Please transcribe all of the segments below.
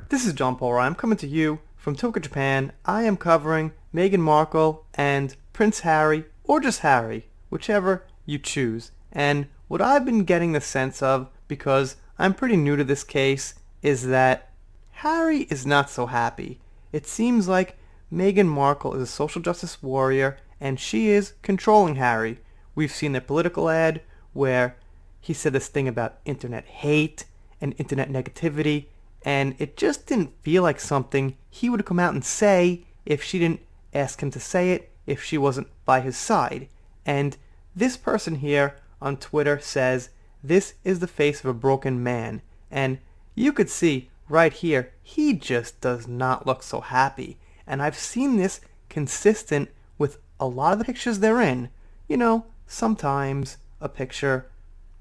This is John Paul Ryan. I'm coming to you from Tokyo, Japan. I am covering Meghan Markle and Prince Harry, or just Harry, whichever you choose. And what I've been getting the sense of, because I'm pretty new to this case, is that Harry is not so happy. It seems like Meghan Markle is a social justice warrior, and she is controlling Harry. We've seen the political ad where he said this thing about internet hate and internet negativity, and it just didn't feel like something he would come out and say if she didn't ask him to say it, if she wasn't by his side. And this person here on Twitter says, "This is the face of a broken man." And you could see right here, he just does not look so happy. And I've seen this consistent with a lot of the pictures they're in. You know, sometimes a picture,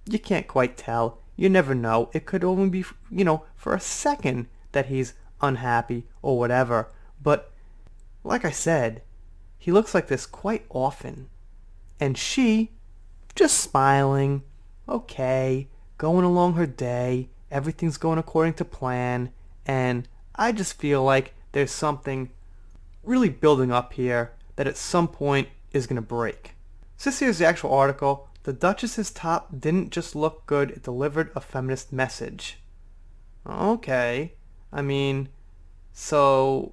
you can't quite tell. You never know. It could only be, for a second that he's unhappy or whatever. But like I said, he looks like this quite often. And she, just smiling, okay, going along her day, everything's going according to plan, and I just feel like there's something really building up here that at some point is going to break. So this here's the actual article. The Duchess's top didn't just look good, it delivered a feminist message. Okay. I mean, so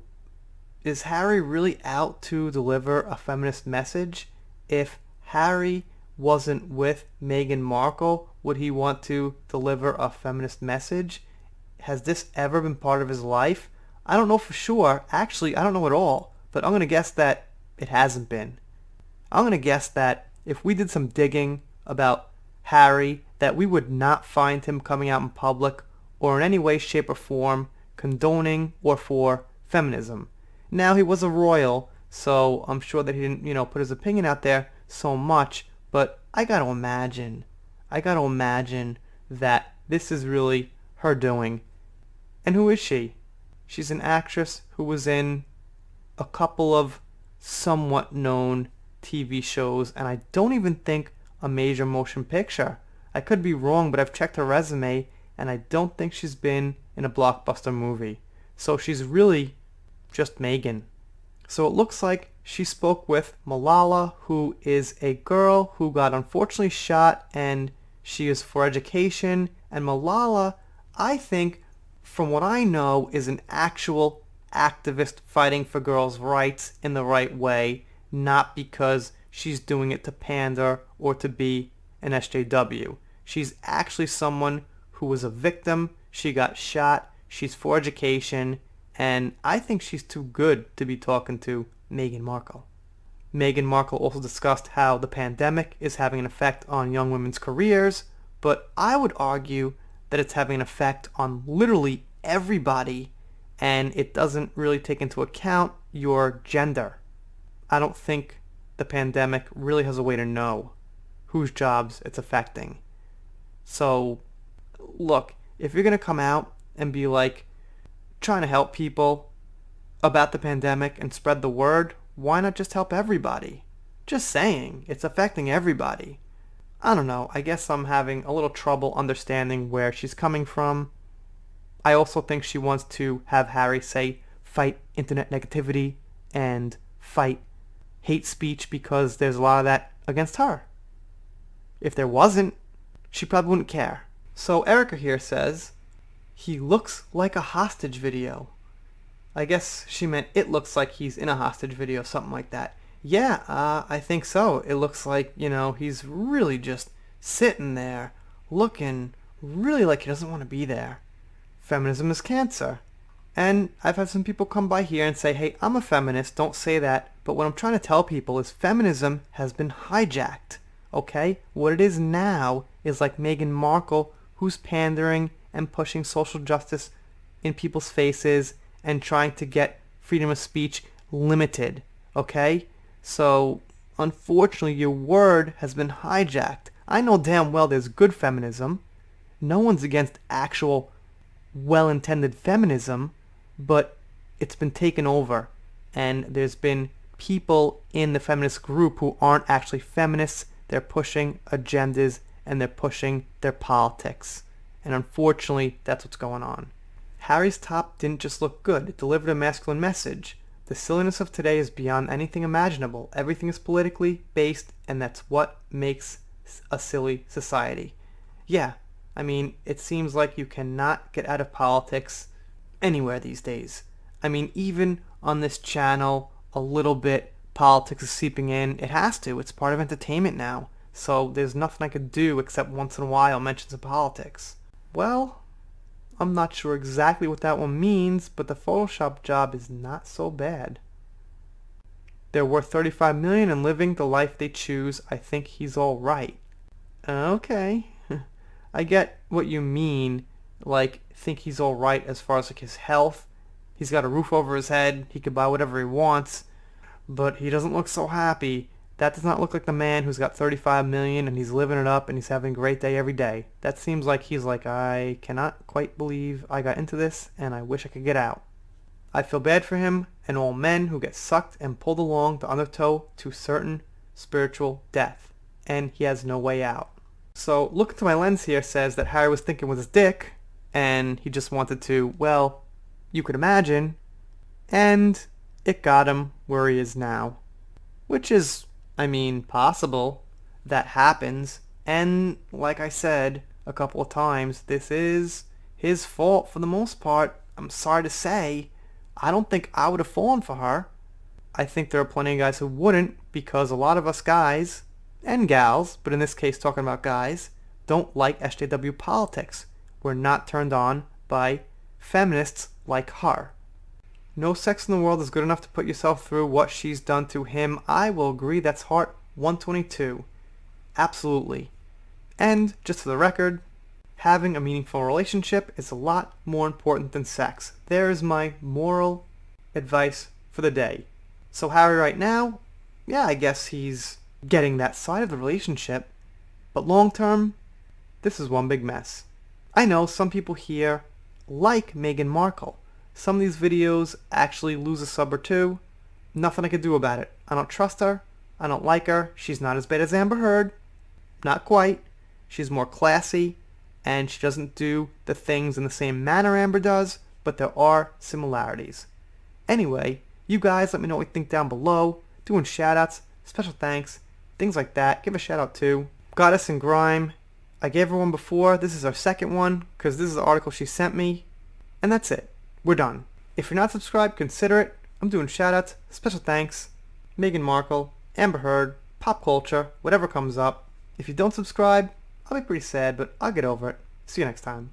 is Harry really out to deliver a feminist message? If Harry wasn't with Meghan Markle, would he want to deliver a feminist message? Has this ever been part of his life? I don't know for sure. Actually, I don't know at all. But I'm going to guess that it hasn't been. I'm going to guess that if we did some digging about Harry, that we would not find him coming out in public or in any way, shape, or form condoning or for feminism. Now, he was a royal, so I'm sure that he didn't, put his opinion out there so much, but I got to imagine that this is really her doing. And who is she? She's an actress who was in a couple of somewhat known TV shows, and I don't even think a major motion picture. I could be wrong, but I've checked her resume, and I don't think she's been in a blockbuster movie. So she's really just Meghan. So it looks like she spoke with Malala, who is a girl who got unfortunately shot, and she is for education. And Malala, I think, from what I know, is an actual activist fighting for girls' rights in the right way, not because she's doing it to pander or to be an SJW. She's actually someone who was a victim. She got shot. She's for education. And I think she's too good to be talking to Meghan Markle. Meghan Markle also discussed how the pandemic is having an effect on young women's careers, but I would argue that it's having an effect on literally everybody, and it doesn't really take into account your gender. I don't think the pandemic really has a way to know whose jobs it's affecting. So, look, if you're going to come out and be like, trying to help people about the pandemic and spread the word, why not just help everybody? Just saying, it's affecting everybody. I don't know, I guess I'm having a little trouble understanding where she's coming from. I also think she wants to have Harry say, fight internet negativity and fight hate speech, because there's a lot of that against her. If there wasn't, she probably wouldn't care. So Erica here says, he looks like a hostage video. I guess she meant it looks like he's in a hostage video, something like that. Yeah, I think so. It looks like, he's really just sitting there, looking really like he doesn't want to be there. Feminism is cancer. And I've had some people come by here and say, hey, I'm a feminist, don't say that. But what I'm trying to tell people is feminism has been hijacked, okay? What it is now is like Meghan Markle, who's pandering and pushing social justice in people's faces and trying to get freedom of speech limited, okay? So, unfortunately, your word has been hijacked. I know damn well there's good feminism. No one's against actual well-intended feminism, but it's been taken over, and there's been people in the feminist group who aren't actually feminists. They're pushing agendas and they're pushing their politics. And unfortunately, that's what's going on. Harry's top didn't just look good, it delivered a masculine message. The silliness of today is beyond anything imaginable. Everything is politically based, and that's what makes a silly society. Yeah, I mean, it seems like you cannot get out of politics anywhere these days. I mean, even on this channel, a little bit politics is seeping in. It has to. It's part of entertainment now. So there's nothing I could do except once in a while mention some politics. Well, I'm not sure exactly what that one means, but the Photoshop job is not so bad. They're worth $35 million and living the life they choose. I think he's all right. Okay. I get what you mean. Like, think he's all right as far as like his health. He's got a roof over his head. He could buy whatever he wants. But he doesn't look so happy. That does not look like the man who's got $35 million and he's living it up and he's having a great day every day. That seems like he's like, I cannot quite believe I got into this and I wish I could get out. I feel bad for him and all men who get sucked and pulled along the undertow to certain spiritual death. And he has no way out. So look into my lens here says that Harry was thinking with his dick and he just wanted to, well, you could imagine. And it got him where he is now. Which is, I mean, possible. That happens. And like I said a couple of times, this is his fault for the most part. I'm sorry to say. I don't think I would have fallen for her. I think there are plenty of guys who wouldn't, because a lot of us guys, and gals, but in this case talking about guys, don't like SJW politics. We're not turned on by feminists like her. No sex in the world is good enough to put yourself through what she's done to him. I will agree, that's Heart 122. Absolutely. And, just for the record, having a meaningful relationship is a lot more important than sex. There is my moral advice for the day. So Harry right now, yeah, I guess he's getting that side of the relationship, but long term, this is one big mess. I know some people here like Meghan Markle. Some of these videos actually lose a sub or two. Nothing I could do about it. I don't trust her. I don't like her. She's not as bad as Amber Heard. Not quite. She's more classy, and she doesn't do the things in the same manner Amber does, but there are similarities. Anyway, you guys let me know what you think down below. Doing shoutouts, special thanks, things like that. Give a shout out to Goddess in Grime. I gave her one before. This is our second one because this is the article she sent me. And that's it. We're done. If you're not subscribed, consider it. I'm doing shoutouts, special thanks, Meghan Markle, Amber Heard, pop culture, whatever comes up. If you don't subscribe, I'll be pretty sad, but I'll get over it. See you next time.